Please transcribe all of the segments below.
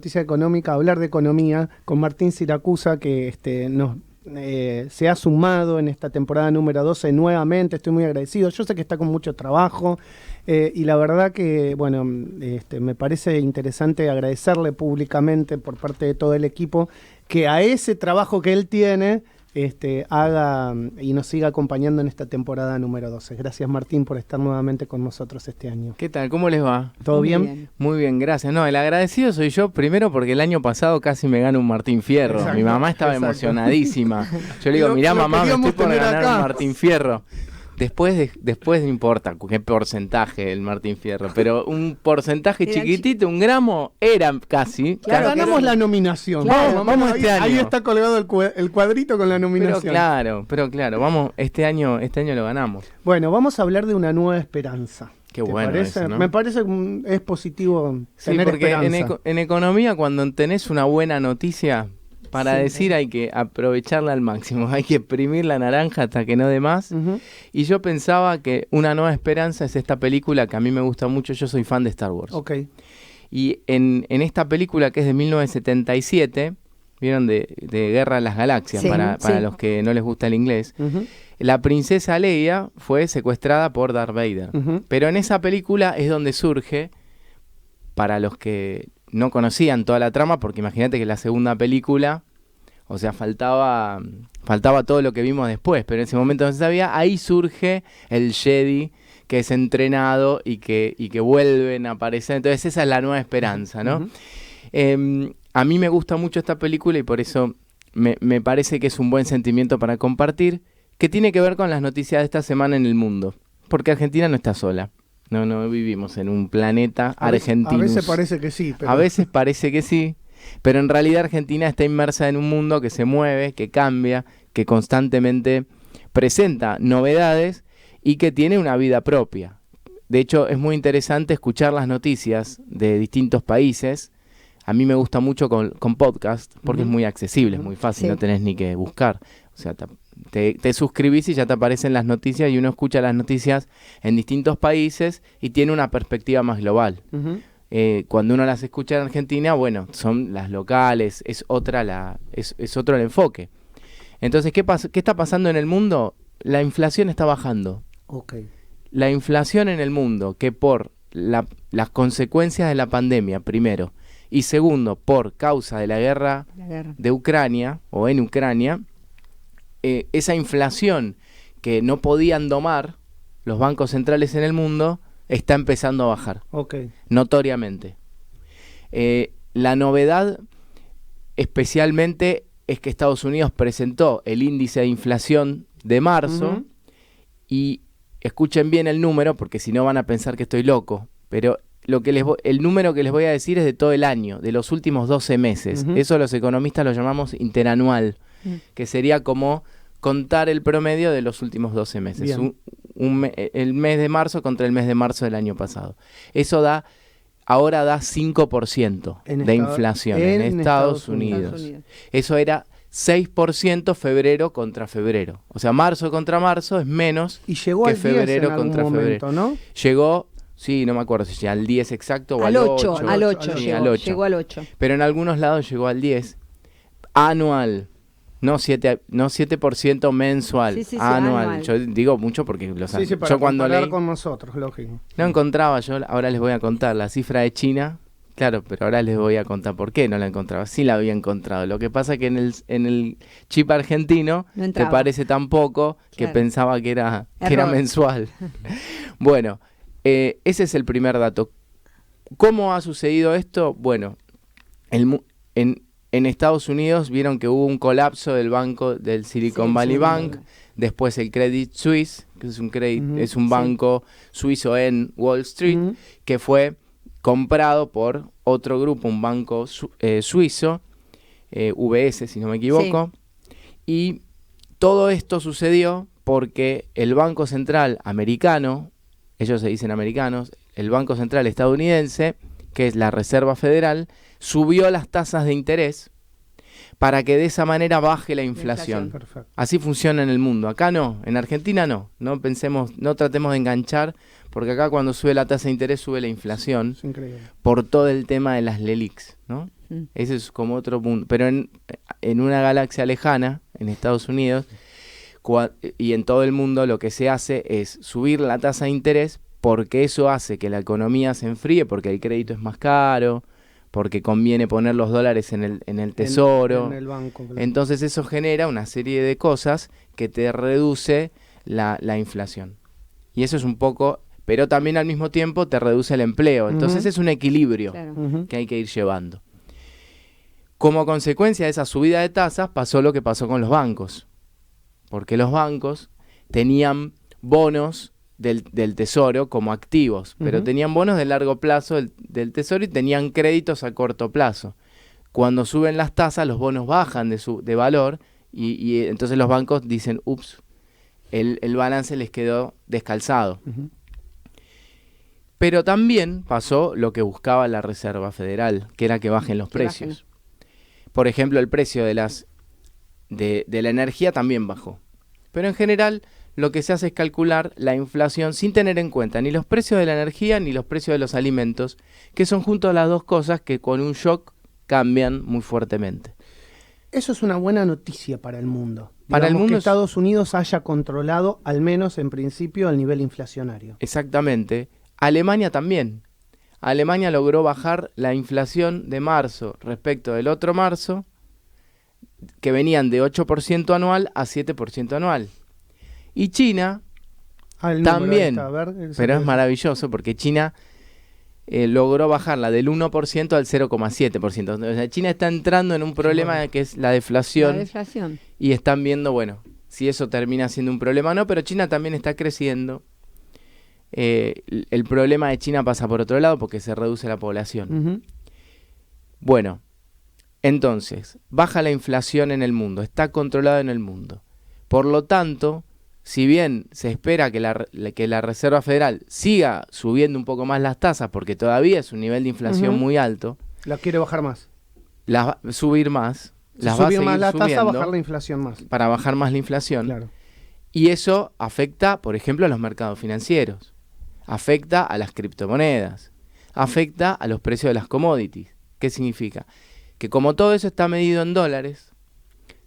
Noticia económica, hablar de economía con Martín Siracusa, que se ha sumado en esta temporada número 12 nuevamente. Estoy muy agradecido. Yo sé que está con mucho trabajo y la verdad que, bueno, me parece interesante agradecerle públicamente por parte de todo el equipo que a ese trabajo que él tiene haga y nos siga acompañando en esta temporada número 12. Gracias, Martín, por estar nuevamente con nosotros este año. ¿Qué tal? ¿Cómo les va? ¿Todo bien? Muy bien, gracias. No, el agradecido soy yo, primero porque el año pasado casi me gano un Martín Fierro. Exacto, Mi mamá estaba emocionadísima. Yo le digo, mirá mamá, me estoy por ganar un Martín Fierro. Después no importa qué porcentaje el Martín Fierro, pero un porcentaje chiquitito, un gramo, era casi. Claro, ganamos la nominación. Claro, vamos este año. Ahí está colgado el cuadrito con la nominación. Pero claro, vamos, este año lo ganamos. Bueno, vamos a hablar de una nueva esperanza. Qué bueno eso, ¿no? Me parece que es positivo tener porque esperanza. en economía, cuando tenés una buena noticia, para decir hay que aprovecharla al máximo, hay que exprimir la naranja hasta que no dé más. Y yo pensaba que Una Nueva Esperanza es esta película que a mí me gusta mucho. Yo soy fan de Star Wars. Okay. Y en esta película, que es de 1977, ¿vieron? De Guerra de las Galaxias, para los que no les gusta el inglés. La princesa Leia fue secuestrada por Darth Vader. Pero en esa película es donde surge, para los que no conocían toda la trama, porque imagínate que la segunda película, o sea, faltaba todo lo que vimos después, pero en ese momento no se sabía. Ahí surge el Jedi que es entrenado y que vuelven a aparecer. Entonces esa es la nueva esperanza, ¿no? A mí me gusta mucho esta película y por eso me parece que es un buen sentimiento para compartir, que tiene que ver con las noticias de esta semana en el mundo, porque Argentina no está sola. No vivimos en un planeta argentino. A veces parece que sí. A veces parece que sí, pero en realidad Argentina está inmersa en un mundo que se mueve, que cambia, que constantemente presenta novedades y que tiene una vida propia. De hecho, es muy interesante escuchar las noticias de distintos países. A mí me gusta mucho con podcast, porque es muy accesible, es muy fácil, no tenés ni que buscar. O sea, te suscribís y ya te aparecen las noticias y uno escucha las noticias en distintos países y tiene una perspectiva más global. Cuando uno las escucha en Argentina, bueno, son las locales, es otro el enfoque. Entonces, ¿qué está pasando en el mundo? La inflación está bajando. La inflación en el mundo, que por las consecuencias de la pandemia, primero, y segundo, por causa de la guerra de Ucrania, o en Ucrania, esa inflación que no podían domar los bancos centrales en el mundo está empezando a bajar, notoriamente. La novedad especialmente es que Estados Unidos presentó el índice de inflación de marzo y escuchen bien el número, porque si no van a pensar que estoy loco, pero el número que les voy a decir es de todo el año, de los últimos 12 meses. Eso los economistas lo llamamos interanual, que sería como contar el promedio de los últimos 12 meses. El mes de marzo contra el mes de marzo del año pasado. Eso ahora da 5% de inflación en Estados Unidos. Eso era 6% febrero contra febrero. O sea, marzo contra marzo es menos y llegó que al febrero 10 en contra algún febrero. Momento, ¿no? Llegó, sí, no me acuerdo si al 10 exacto o al 8. Al 8 llegó al 8. Pero en algunos lados llegó al 10. Anual. No 7% mensual, anual. Yo digo mucho porque para yo cuando leí con nosotros, lógico. No encontraba, ahora les voy a contar la cifra de China, claro, pero ahora les voy a contar por qué no la encontraba. Sí la había encontrado. Lo que pasa es que en el chip argentino te parece tan poco que pensaba que era mensual. Bueno, ese es el primer dato. ¿Cómo ha sucedido esto? Bueno, en Estados Unidos vieron que hubo un colapso del banco del Silicon Valley Bank, después el Credit Suisse, que es un banco suizo en Wall Street, que fue comprado por otro grupo, un banco suizo, UBS si no me equivoco, y todo esto sucedió porque el Banco Central americano, ellos se dicen americanos, el Banco Central estadounidense, que es la Reserva Federal, subió las tasas de interés para que de esa manera baje la inflación. Así funciona en el mundo. Acá no, en Argentina no. No tratemos de enganchar, porque acá cuando sube la tasa de interés sube la inflación. Es increíble. Por todo el tema de las LELIQs, ¿no? Ese es como otro punto. Pero en una galaxia lejana, en Estados Unidos, y en todo el mundo, lo que se hace es subir la tasa de interés porque eso hace que la economía se enfríe, porque el crédito es más caro, porque conviene poner los dólares en el tesoro. En el banco. Claro. Entonces eso genera una serie de cosas que te reduce la inflación. Y eso es un poco, pero también al mismo tiempo te reduce el empleo. Entonces es un equilibrio que hay que ir llevando. Como consecuencia de esa subida de tasas pasó lo que pasó con los bancos. Porque los bancos tenían bonos del tesoro como activos, pero tenían bonos de largo plazo del tesoro y tenían créditos a corto plazo. Cuando suben las tasas, los bonos bajan de valor y entonces los bancos dicen, ups, el balance les quedó descalzado. Pero también pasó lo que buscaba la Reserva Federal, que era que bajen los precios. Por ejemplo, el precio de la energía también bajó. Pero en general lo que se hace es calcular la inflación sin tener en cuenta ni los precios de la energía ni los precios de los alimentos, que son juntos las dos cosas que con un shock cambian muy fuertemente. Eso es una buena noticia para el mundo. Para el mundo que Estados Unidos haya controlado, al menos en principio, el nivel inflacionario. Exactamente. Alemania también. Alemania logró bajar la inflación de marzo respecto del otro marzo, que venían de 8% anual a 7% anual. Y China también, pero es maravilloso porque China logró bajarla del 1% al 0,7%. O sea, China está entrando en un problema que es la deflación. Y están viendo, bueno, si eso termina siendo un problema o no, pero China también está creciendo. El problema de China pasa por otro lado porque se reduce la población. Bueno, entonces, baja la inflación en el mundo, está controlado en el mundo. Por lo tanto, si bien se espera que la Reserva Federal siga subiendo un poco más las tasas, porque todavía es un nivel de inflación muy alto. La quiere bajar más. Subir más. Las va a seguir más la tasa, bajar la inflación más. Para bajar más la inflación. Claro. Y eso afecta, por ejemplo, a los mercados financieros. Afecta a las criptomonedas. Afecta a los precios de las commodities. ¿Qué significa? Que como todo eso está medido en dólares,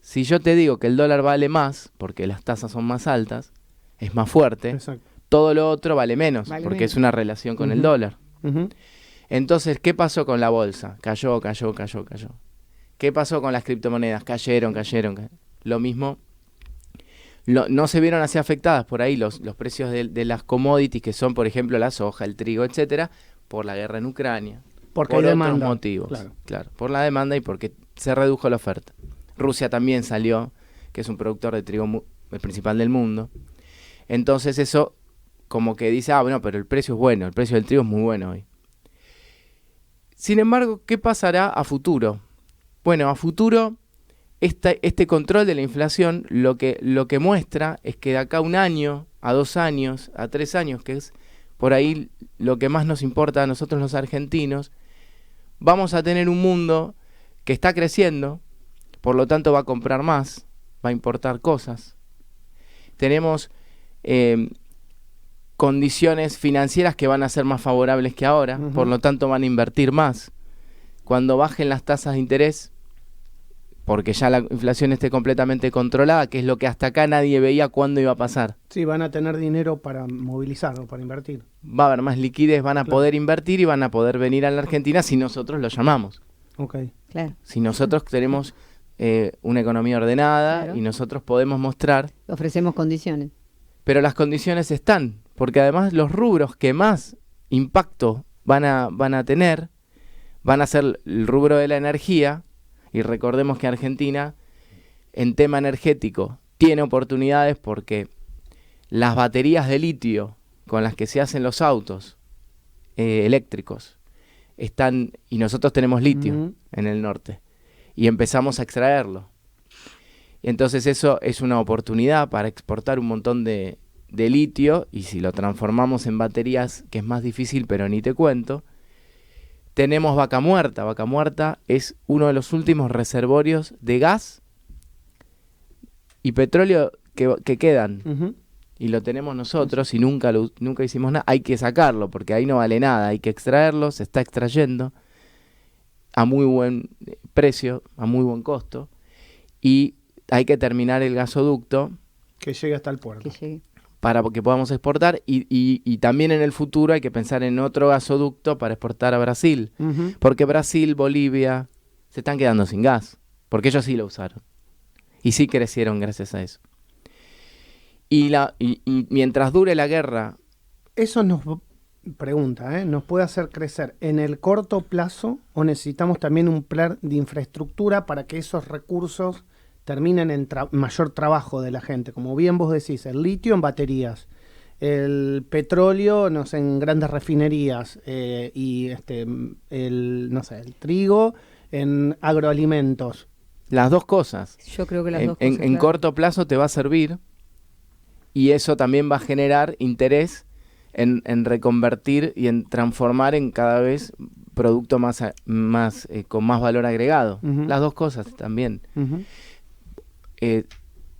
si yo te digo que el dólar vale más, porque las tasas son más altas, es más fuerte, todo lo otro vale menos, porque es una relación con el dólar. Entonces, ¿qué pasó con la bolsa? Cayó. ¿Qué pasó con las criptomonedas? Cayeron. Lo mismo, no se vieron así afectadas por ahí los precios de las commodities, que son, por ejemplo, la soja, el trigo, etcétera, por la guerra en Ucrania. Porque por hay otros demanda. Motivos. Claro, por la demanda y porque se redujo la oferta. Rusia también salió, que es un productor de trigo el principal del mundo. Entonces eso como que dice, bueno, pero el precio es bueno, el precio del trigo es muy bueno hoy. Sin embargo, ¿qué pasará a futuro? Bueno, a futuro este control de la inflación lo que muestra es que de acá a 1 año, a 2 años, a 3 años, que es por ahí lo que más nos importa a nosotros los argentinos, vamos a tener un mundo que está creciendo, por lo tanto va a comprar más, va a importar cosas. Tenemos condiciones financieras que van a ser más favorables que ahora, por lo tanto van a invertir más. Cuando bajen las tasas de interés, porque ya la inflación esté completamente controlada, que es lo que hasta acá nadie veía cuándo iba a pasar. Sí, van a tener dinero para movilizar o para invertir. Va a haber más liquidez, van a poder invertir y van a poder venir a la Argentina si nosotros lo llamamos. Claro. Si nosotros tenemos una economía ordenada y nosotros podemos mostrar... Ofrecemos condiciones. Pero las condiciones están, porque además los rubros que más impacto van a tener van a ser el rubro de la energía. Y recordemos que Argentina, en tema energético, tiene oportunidades porque las baterías de litio con las que se hacen los autos eléctricos están, y nosotros tenemos litio en el norte, y empezamos a extraerlo. Y entonces eso es una oportunidad para exportar un montón de litio, y si lo transformamos en baterías, que es más difícil, pero ni te cuento. Tenemos Vaca Muerta. Vaca Muerta es uno de los últimos reservorios de gas y petróleo que quedan. Y lo tenemos nosotros y nunca hicimos nada. Hay que sacarlo porque ahí no vale nada. Hay que extraerlo, se está extrayendo. a muy buen precio, a muy buen costo, y hay que terminar el gasoducto Que llegue hasta el puerto. Que llegue. para que podamos exportar, y también en el futuro hay que pensar en otro gasoducto para exportar a Brasil, Ujú. porque Brasil, Bolivia se están quedando sin gas, porque ellos sí lo usaron y sí crecieron gracias a eso. Y mientras dure la guerra, Eso pregunta, ¿nos puede hacer crecer en el corto plazo o necesitamos también un plan de infraestructura para que esos recursos terminen en mayor trabajo de la gente? Como bien vos decís, el litio en baterías, el petróleo, no sé, en grandes refinerías, y no sé, el trigo en agroalimentos. las dos cosas, Yo creo que las en, dos cosas. en claro. corto plazo te va a servir, y eso también va a generar interés en reconvertir y en transformar en cada vez producto con más valor agregado. Ujú. Las dos cosas también. Ujú.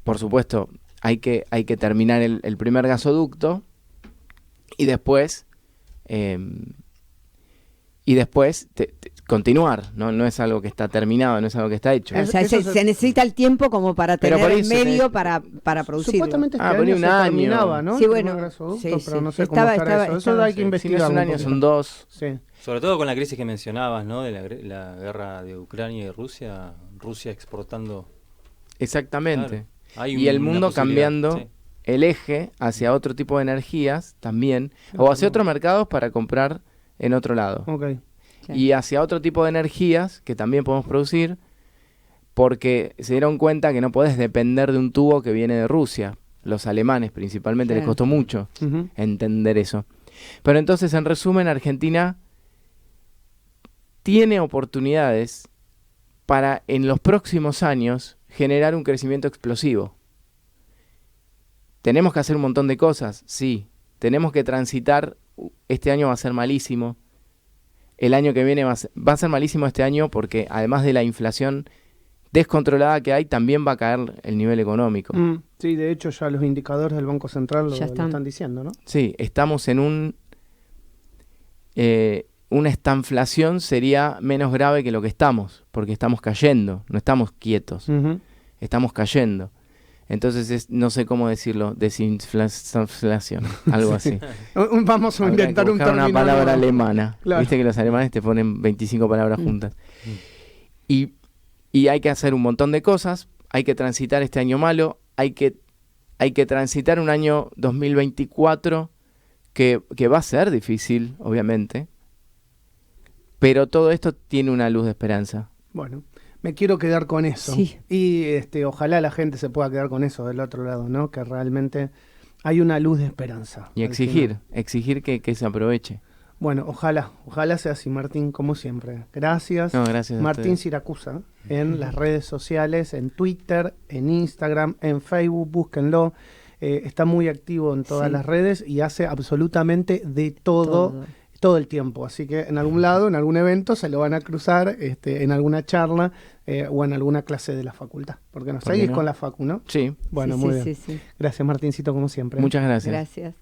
Por supuesto, hay que terminar el primer gasoducto y después continuar. No es algo que está terminado, no es algo que está hecho. O sea, Eso se necesita el tiempo como para Pero tener por el eso medio para producirlo. Supuestamente este ponía año un se año. terminaba, ¿no? Sí, El bueno, primer gasoducto, sí, pero sí. no sé cómo estará eso. Eso hay que Si no investigar. es un año, son 2. Sí. Sobre todo con la crisis que mencionabas, ¿no? De la guerra de Ucrania y Rusia, Rusia exportando. Exactamente. Claro, hay Y el una mundo posibilidad, cambiando sí. el eje hacia otro tipo de energías también, o hacia otros mercados para comprar en otro lado. Ok. Claro. Y hacia otro tipo de energías que también podemos producir, porque se dieron cuenta que no podés depender de un tubo que viene de Rusia. Los alemanes principalmente les Claro. costó mucho Ujú. entender eso. Pero entonces, en resumen, Argentina tiene oportunidades para en los próximos años generar un crecimiento explosivo. ¿Tenemos que hacer un montón de cosas? Sí. Tenemos que transitar, este año va a ser malísimo. El año que viene va a ser malísimo este año porque además de la inflación descontrolada que hay, también va a caer el nivel económico. Sí, de hecho ya los indicadores del Banco Central lo Ya están. están diciendo, ¿no? Sí, estamos en una estanflación sería menos grave que lo que estamos, porque estamos cayendo, no estamos quietos, Ujú. estamos cayendo. Entonces no sé cómo decirlo, desinflación, algo así. Vamos a Habría que inventar un buscar término una palabra nuevo. alemana. Claro. Viste que los alemanes te ponen 25 palabras juntas. Y hay que hacer un montón de cosas, hay que transitar este año malo, hay que transitar un año 2024 que va a ser difícil, obviamente, pero todo esto tiene una luz de esperanza. Bueno, me quiero quedar con eso. Sí. Y ojalá la gente se pueda quedar con eso del otro lado, ¿no? Que realmente hay una luz de esperanza. Y al exigir final. que se aproveche. Bueno, ojalá sea así, Martín, como siempre. Gracias. No, gracias a Martín ustedes. Siracusa, en las redes sociales, en Twitter, en Instagram, en Facebook, búsquenlo. Está muy activo en todas Sí. las redes y hace absolutamente de todo el tiempo. Así que en algún lado, en algún evento, se lo van a cruzar, en alguna charla o en alguna clase de la facultad. Porque nos ¿Por qué seguís no? con la facu, ¿no? Sí, Bueno, Sí, muy sí, bien. sí, sí. Gracias, Martincito, como siempre. muchas gracias. Gracias.